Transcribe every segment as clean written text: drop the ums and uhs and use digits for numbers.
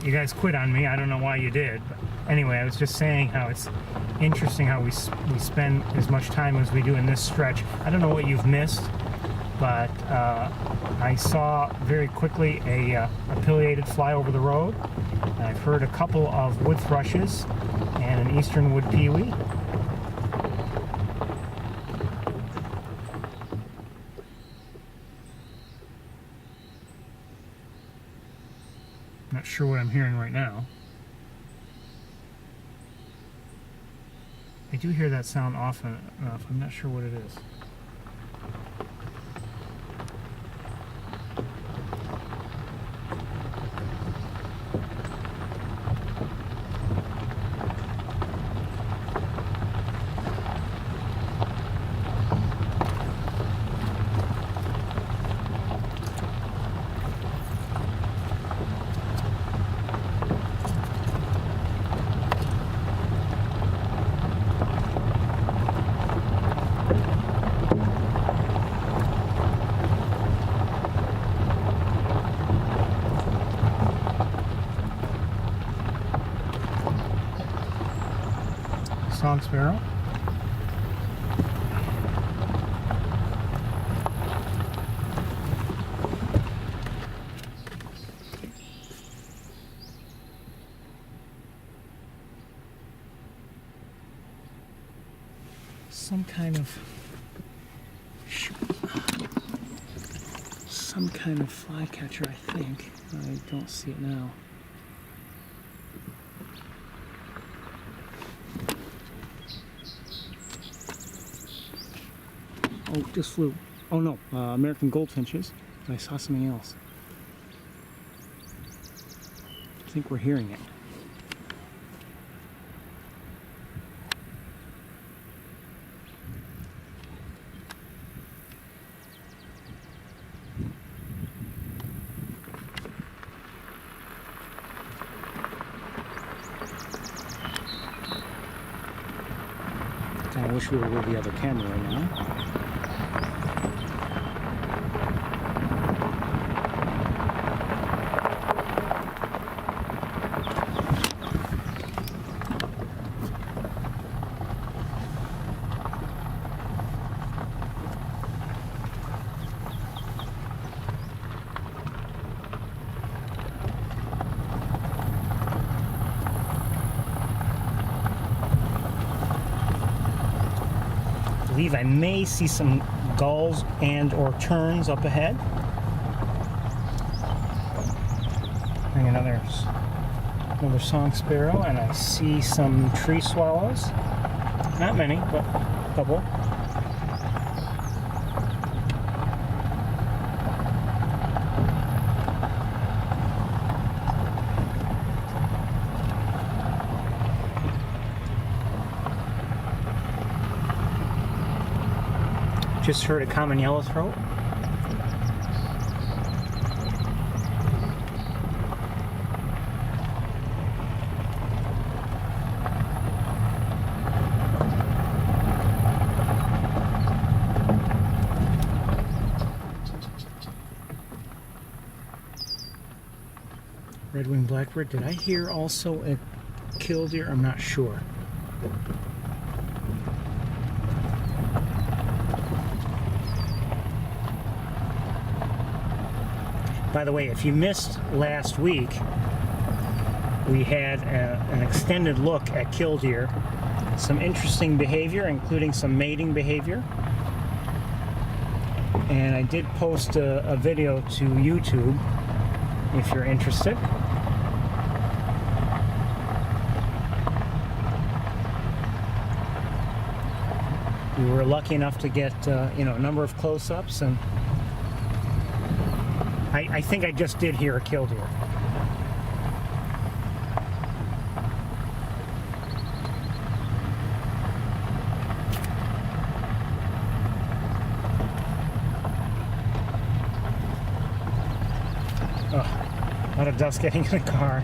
You guys quit on me. I don't know why you did. But anyway, I was just saying how it's interesting how we spend as much time as we do in this stretch. I don't know what you've missed, but I saw very quickly a pileated fly over the road. I've heard a couple of wood thrushes and an eastern wood pewee. Not sure what I'm hearing right now. I do hear that sound often enough. I'm not sure what it is. Song sparrow. Some kind of flycatcher, I think. I don't see it now. Oh, just flew. Oh no, American goldfinches. I saw something else. I think we're hearing it. I wish we were with the other camera right now. I may see some gulls and or terns up ahead. And another song sparrow, and I see some tree swallows. Not many, but a couple. Just heard a common yellowthroat. Red-winged blackbird. Did I hear also a killdeer? I'm not sure. By the way, if you missed last week, we had an extended look at killdeer. Some interesting behavior, including some mating behavior. And I did post a video to YouTube, if you're interested. We were lucky enough to get a number of close-ups, and I think I just did hear a killdeer. Oh, a lot of dust getting in the car.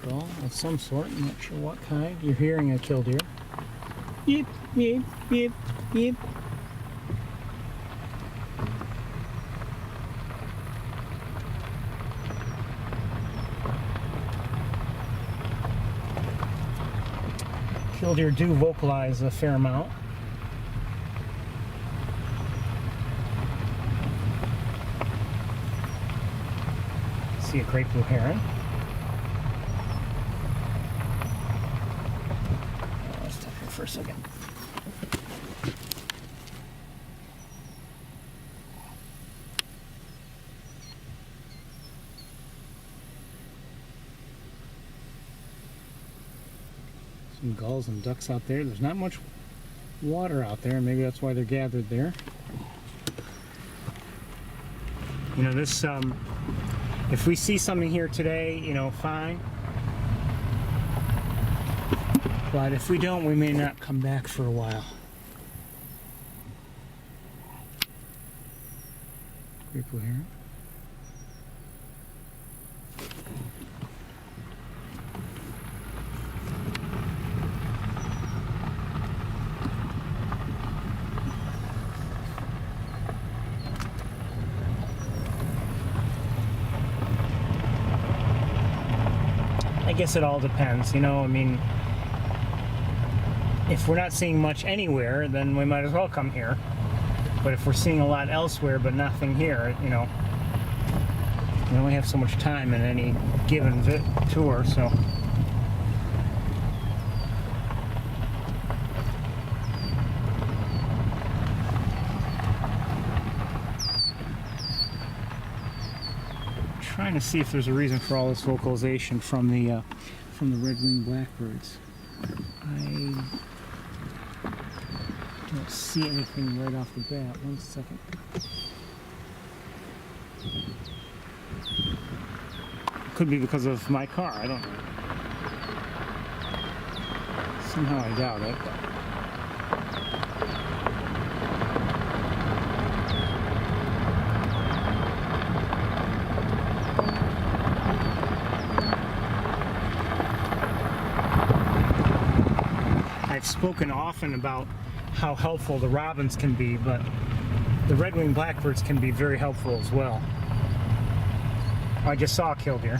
Gull of some sort. I'm not sure what kind. You're hearing a killdeer. Yip, yip, yip, yip. Killdeer do vocalize a fair amount. See a great blue heron. Let's stop here for a second. Some gulls and ducks out there. There's not much water out there, and maybe that's why they're gathered there. You know, this, if we see something here today, you know, fine. But if we don't, we may not come back for a while. Great blue heron. I guess it all depends, you know, I mean, if we're not seeing much anywhere, then we might as well come here. But if we're seeing a lot elsewhere but nothing here, you know, we only have so much time in any given tour, so. Trying to see if there's a reason for all this vocalization from the red-winged blackbirds. I don't see anything right off the bat. One second. Could be because of my car. I don't know. Somehow I doubt it. I've spoken often about how helpful the robins can be, but the red-winged blackbirds can be very helpful as well. I just saw a killdeer.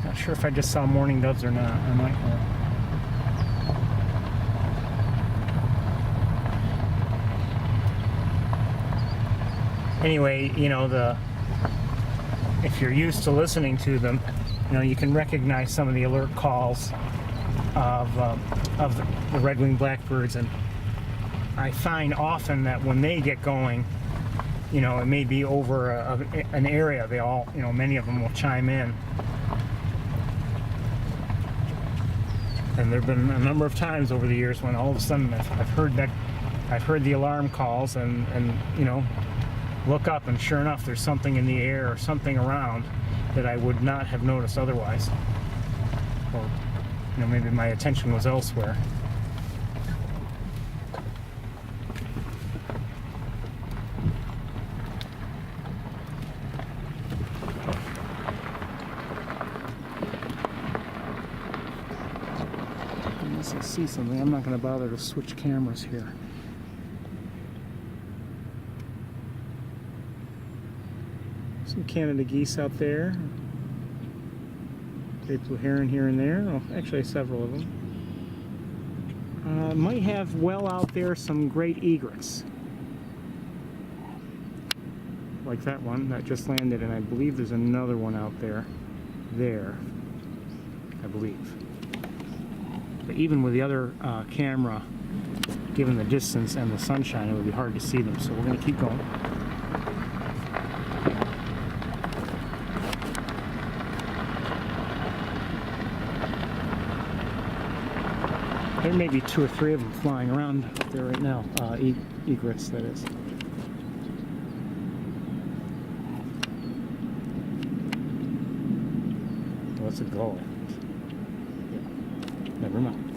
Not sure if I just saw mourning doves or not. I might know. Anyway, you know, if you're used to listening to them, you know, you can recognize some of the alert calls of the red-winged blackbirds, and I find often that when they get going, you know, it may be over an area. They all, you know, many of them will chime in. And there have been a number of times over the years when all of a sudden I've heard the alarm calls, and you know, look up, and sure enough, there's something in the air or something around that I would not have noticed otherwise. Or, you know, maybe my attention was elsewhere. Unless I see something, I'm not going to bother to switch cameras here. Some Canada geese out there. Great blue heron here and there. Oh, actually several of them. Might have well out there some great egrets. Like that one that just landed, and I believe there's another one out there. There, I believe. But even with the other camera, given the distance and the sunshine, it would be hard to see them. So we're going to keep going. There may be 2 or 3 of them flying around there right now. Egrets, that is. Well, that's a gull. Yeah. Never mind.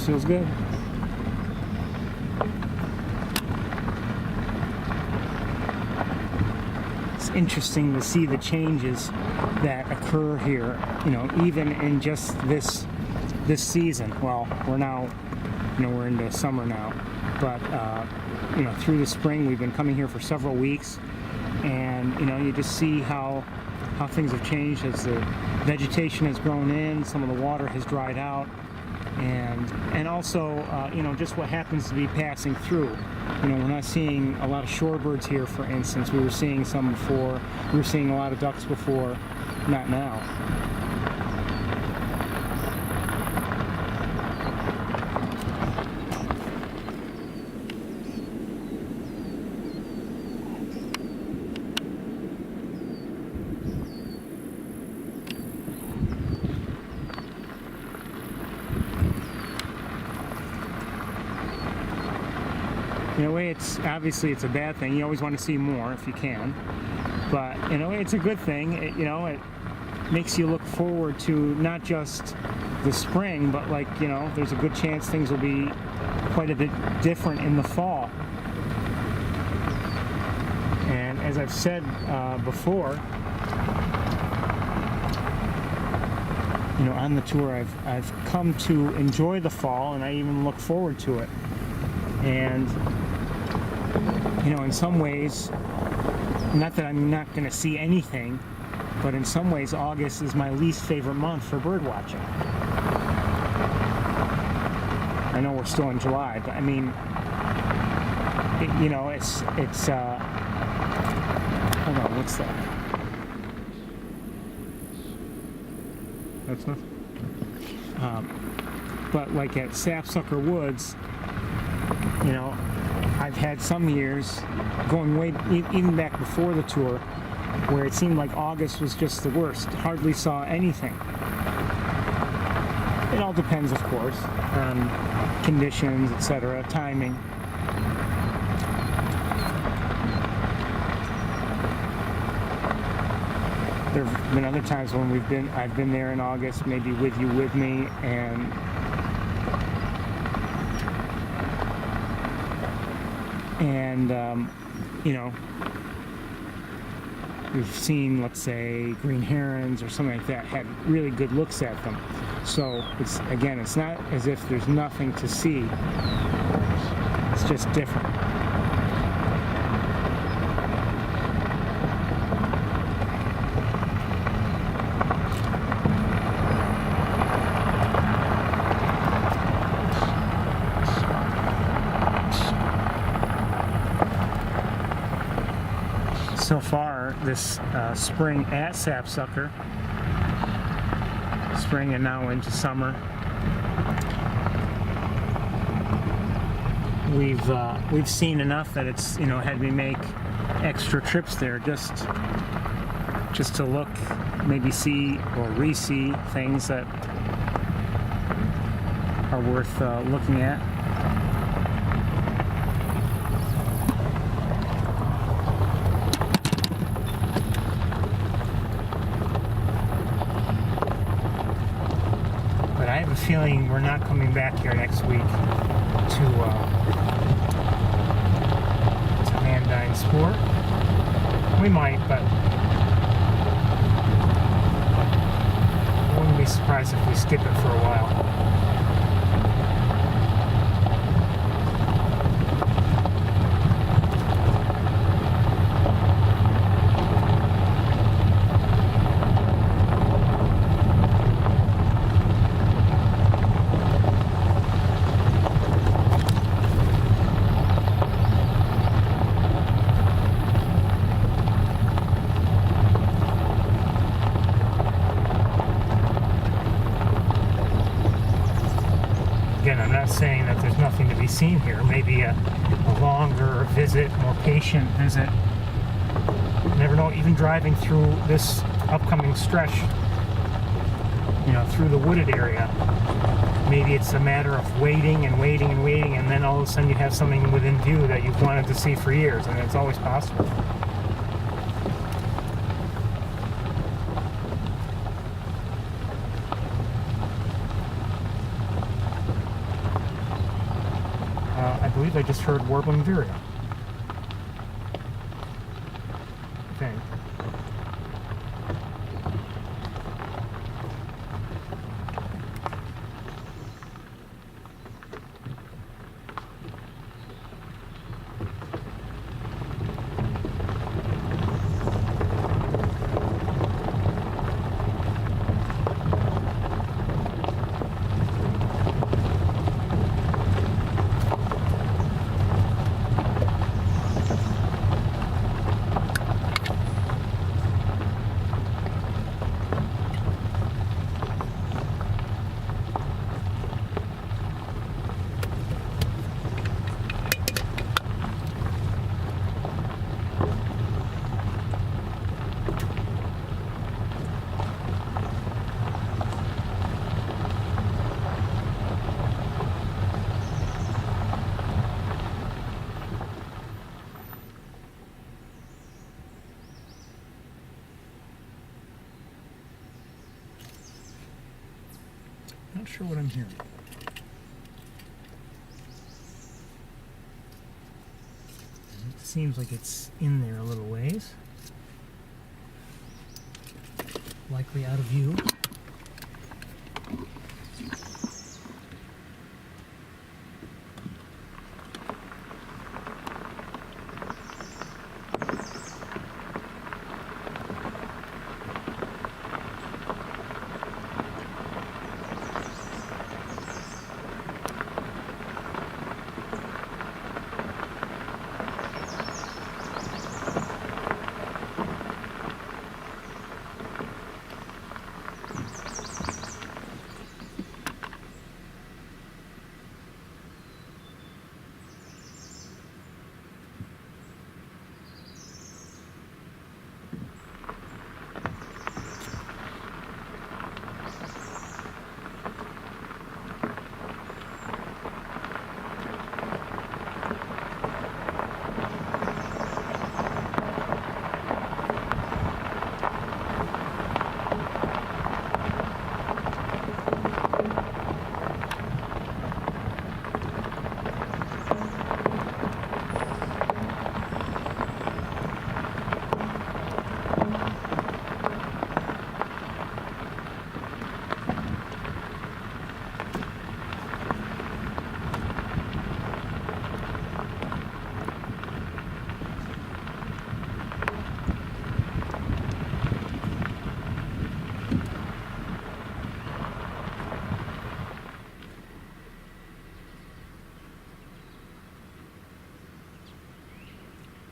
feels good. It's interesting to see the changes that occur here, you know, even in just this season. Well, we're now, you know, we're into summer now, but you know, through the spring we've been coming here for several weeks, and you know, you just see how things have changed as the vegetation has grown in, some of the water has dried out, and also you know, just what happens to be passing through. You know, we're not seeing a lot of shorebirds here, for instance. We were seeing some before. We were seeing a lot of ducks before, not now. In a way, it's obviously it's a bad thing. You always want to see more if you can, but in a way, it's a good thing. You know, it makes you look forward to not just the spring, but like, you know, there's a good chance things will be quite a bit different in the fall. And as I've said before, you know, on the tour, I've come to enjoy the fall, and I even look forward to it. And you know, in some ways, not that I'm not going to see anything, but in some ways August is my least favorite month for bird watching. I know we're still in July, but I mean, you know, it's hold on, what's that? That's nothing. But like at Sapsucker Woods, you know, I've had some years, going way, even back before the tour, where it seemed like August was just the worst. Hardly saw anything. It all depends, of course, on conditions, etc., timing. There have been other times when I've been there in August, maybe with you with me, and you know, we've seen, let's say, green herons or something like that, had really good looks at them. So it's, again, it's not as if there's nothing to see. It's just different. So far this spring at Sapsucker, spring and now into summer, we've seen enough that it's, you know, had me make extra trips there just to look, maybe see or re-see things that are worth looking at. I have a feeling we're not coming back here next week to Mandine Sport. We might, but I wouldn't be surprised if we skip it for a while. Again, I'm not saying that there's nothing to be seen here. Maybe a longer visit, more patient visit. You never know, even driving through this upcoming stretch, you know, through the wooded area, maybe it's a matter of waiting and waiting and waiting, and then all of a sudden you have something within view that you've wanted to see for years, and it's always possible. believe I just heard warbling vireo. I think. Not sure what I'm hearing. It seems like it's in there a little ways. Likely out of view.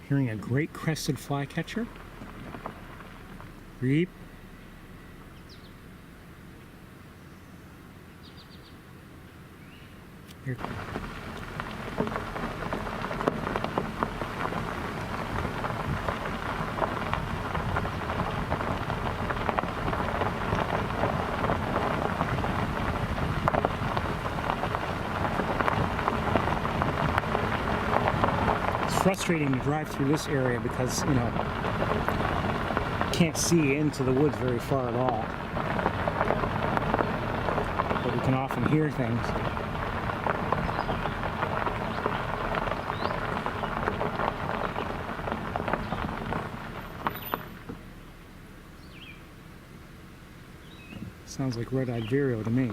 Hearing a great crested flycatcher. Reap. Here. Frustrating to drive through this area because, you know, can't see into the woods very far at all. But we can often hear things. Sounds like red-eyed vireo to me.